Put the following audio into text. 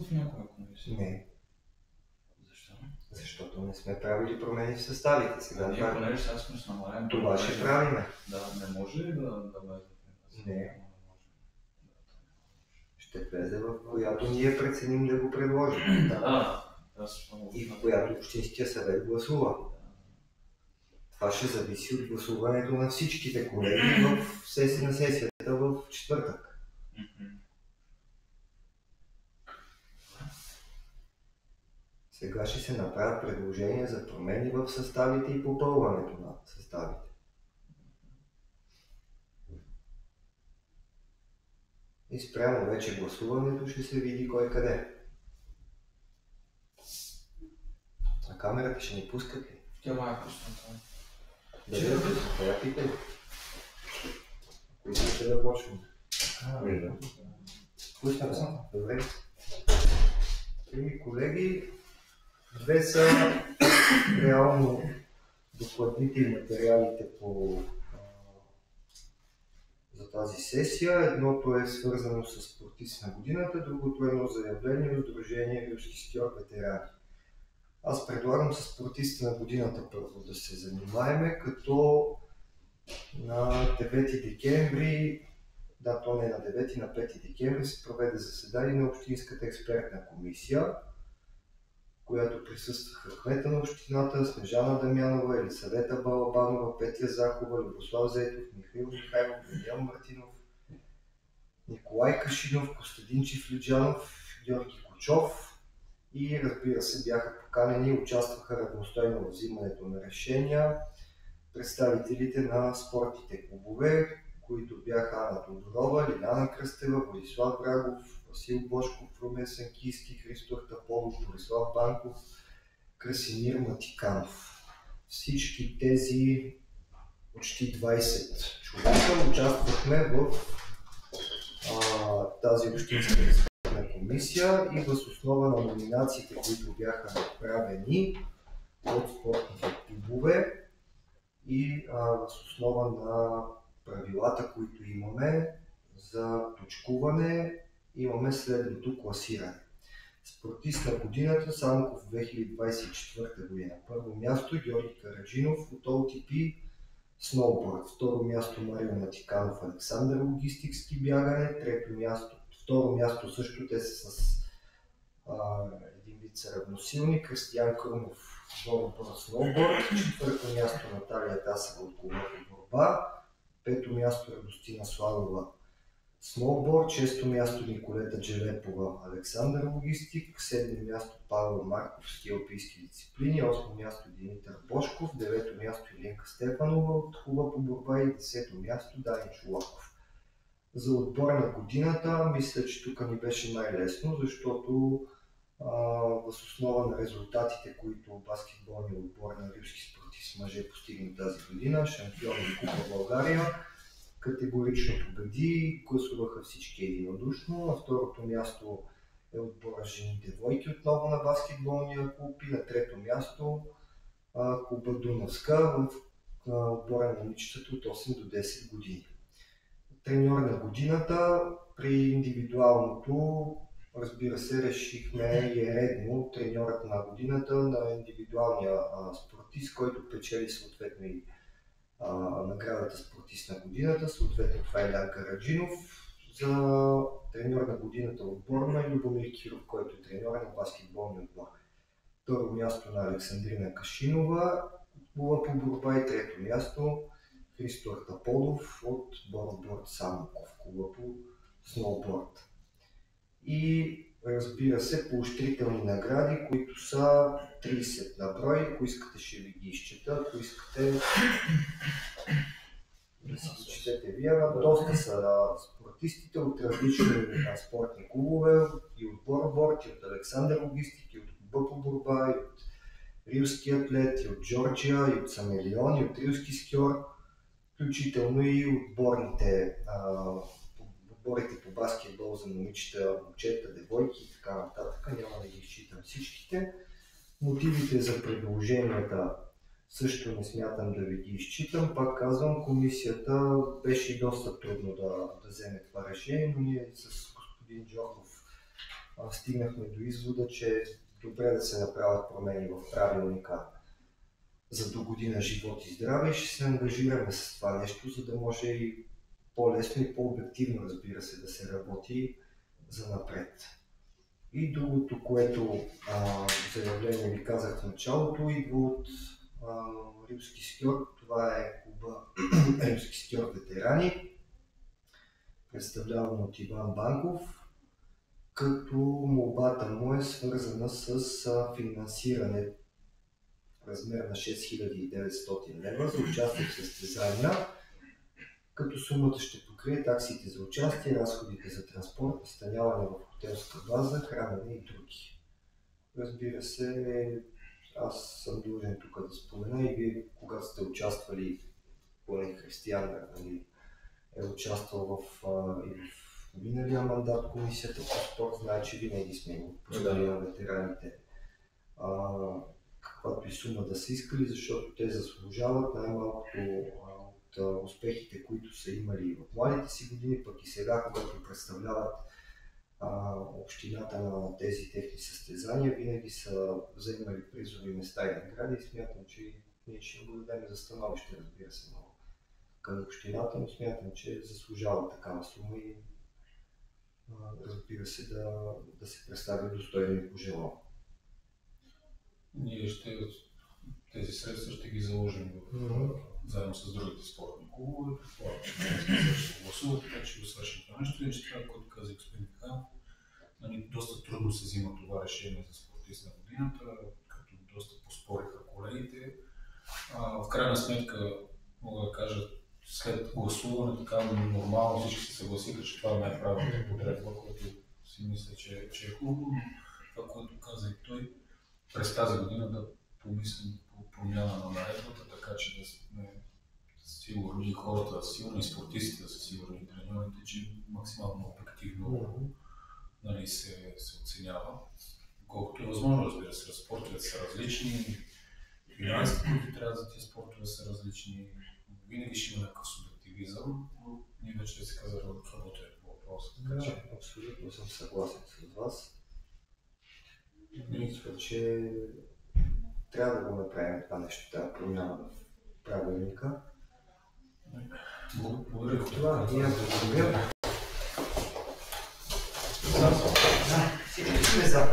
в някоя комисия? Не. Защо? Защото не сме правили промени в съставите. Сега ние понеже сега сме с намален. Това ще правиме. Да, не може ли да влезе? Не. Ще влезе в която ние преценим да го предложим. Да. И в която Общинския съвет гласува. Това ще зависи от гласуването на всичките колеги на сесията в четвъртък. Сега ще се направят предложения за промени в съставите и попълването на съставите. И спрямо вече гласуването ще се види кой къде. А камерата ще ни пускат ли? Тя май е пусната. Да я питай. Кои ще да почваме? Виждам. Пуснат съм. Добре. Колеги, две са реално докладните и материалите за тази сесия. Едното е свързано с спортист на годината, другото е едно заявление от Сдружение Рилски скиор ветерани. Аз предлагам с спортиста на годината първо да се занимаеме, като на 9 декември, то не на 9, на 5 декември се проведе заседание на Общинската експертна комисия, която присъстваха кмета на общината, Снежана Дамянова, Елисавета Балабанова, Петя Захова, Любослав Зетов, Михаил Михайлов, Даниел Мартинов, Николай Кашинов, Костадин Чифлюджанов, Георги Кочов и разбира се бяха поканени и участваха равностойно в взимането на решения представителите на спортните клубове, които бяха Ана Тодорова, Лиляна Кръстева, Владислав Брагов, Васил Бошков, Румен Санкийски, Христо Таполов, Борислав Банков, Красимир Матиканов. Всички тези почти 20 човека участвахме в тази общинска експертна комисия и въз основа на номинациите, които бяха направени от спортните клубове и въз основа на правилата, които имаме за точкуване, имаме следното класиране. Спортист на годината Самоков 2024 година. Първо място Георги Караджинов от OTP сноуборд. Второ място Марио Матиканов Александър логистикски бягане. Второ място също те са с един вид са равносилни. Кристиян Крумов сноуборд. Четвърто място Наталия Тасева от клуба по борба. Пето място Радостина Славова сноуборд. Шесто място Николета Джелепова Александър логистик. Седмо място Павел Марков ски алпийски дисциплини. Осмо място Димитър Бошков. Девето място Иленка Стефанова от клуба по борба и десето място Дани Чулаков. За отбор на годината мисля, че тук ни беше най-лесно, защото въз основа на резултатите, които баскетболният отбор на Рилски спортист мъже постигна тази година, шампион на Купа България, категорично победи, гласуваха всички единодушно. На второто място е отбора жени девойки отново на баскетболния клуб и на трето място клуба Дунавска в отбора на момичетата от 8 до 10 години. Треньор на годината при индивидуалното, разбира се, решихме и е редно треньорът на годината на индивидуалния спортист, който печели съответно и наградата спортист на годината, съответно това е Илян Караджинов, за треньор на годината отборна и Любомир Киров, който е треньор на баскетболния отбор. Второ място на Александрина Кашинова от клуба по борба и трето място Христо Артаполов от бордборд Самоков, клуба по сноуборд. И разбира се, поощрителни награди, които са 30 на брой. Ако искате, ще ви ги изчета. Ако искате да си ги четете вие, доста са спортистите от различни спортни клубове, и от бордборд, и от Александър логистик, и от клуба по борба, и от Рилски атлет, и от Джорджия, и от Самелион, и от Рилски скиор, включително и отборите по баскетбол за момичета, момчета, девойки и така нататък. Няма да ги изчитам всичките. Мотивите за предложенията също не смятам да ви ги изчитам. Пак казвам, комисията беше доста трудно да вземе това решение, но ние с господин Джордов стигнахме до извода, че е добре да се направят промени в правилника за до година живот и здраве и ще се ангажираме с това нещо, за да може и по-лесно и по-обективно, разбира се, да се работи за напред. И другото, което заявление ви казах в началото, идва от Римски скиор. Това е клуба Римски скиор ветерани, представляван от Иван Банков, като молбата му е свързана с финансиране в размер на 6900 лева за участие в състезания, като сумата ще покрие таксите за участие, разходите за транспорт, настаняване в хотелска база, хранене и други. Разбира се, аз съм длъжен тук да спомена и вие, когато сте участвали, поне Християн, нали, е участвал и в миналия мандат комисията по спорт, знае, че винаги сме имали позволи на ветераните каквато и сума да са искали, защото те заслужават най-малкото от успехите, които са имали в младите си години, пък и сега, когато представляват общината на тези техни състезания, винаги са вземали призови места и награди и смятам, че ние ще им го дадем за становище, разбира се, много към общината, но смятам, че заслужава такава сума и разбира се да се представи достойно и пожелано. Ние тези средства ще ги заложим заедно с другите спортни клубове. Предполагам, че ще гласуват, така че го свършим това нещо. И ще това, което каза господин Михайлов, доста трудно се взима това решение за спортист на годината, като доста поспориха колегите. В крайна сметка, мога да кажа, след гласуване, така нормално всички се съгласиха, че това е най-правилната подредба, което си мисля, че е хубаво, но това, което каза и той, през тази година да помислим по промяна на наредбата, така че да сме сигурни, хората да са сигурни, спортистите да са сигурни, треньорите, че максимално обективно нали, се оценява. Колкото е възможно, разбира се, спортовете са различни, финансите, които трябва за тези спортове са различни, винаги ще има някакъв субективизъм, но ние вече се казали да работим по въпроса. Да, абсолютно съм съгласен с вас. Мисля, че трябва да го направим това нещо, тази промяна в правилника. Благодаря. Това ние благодаря. Всички сме за.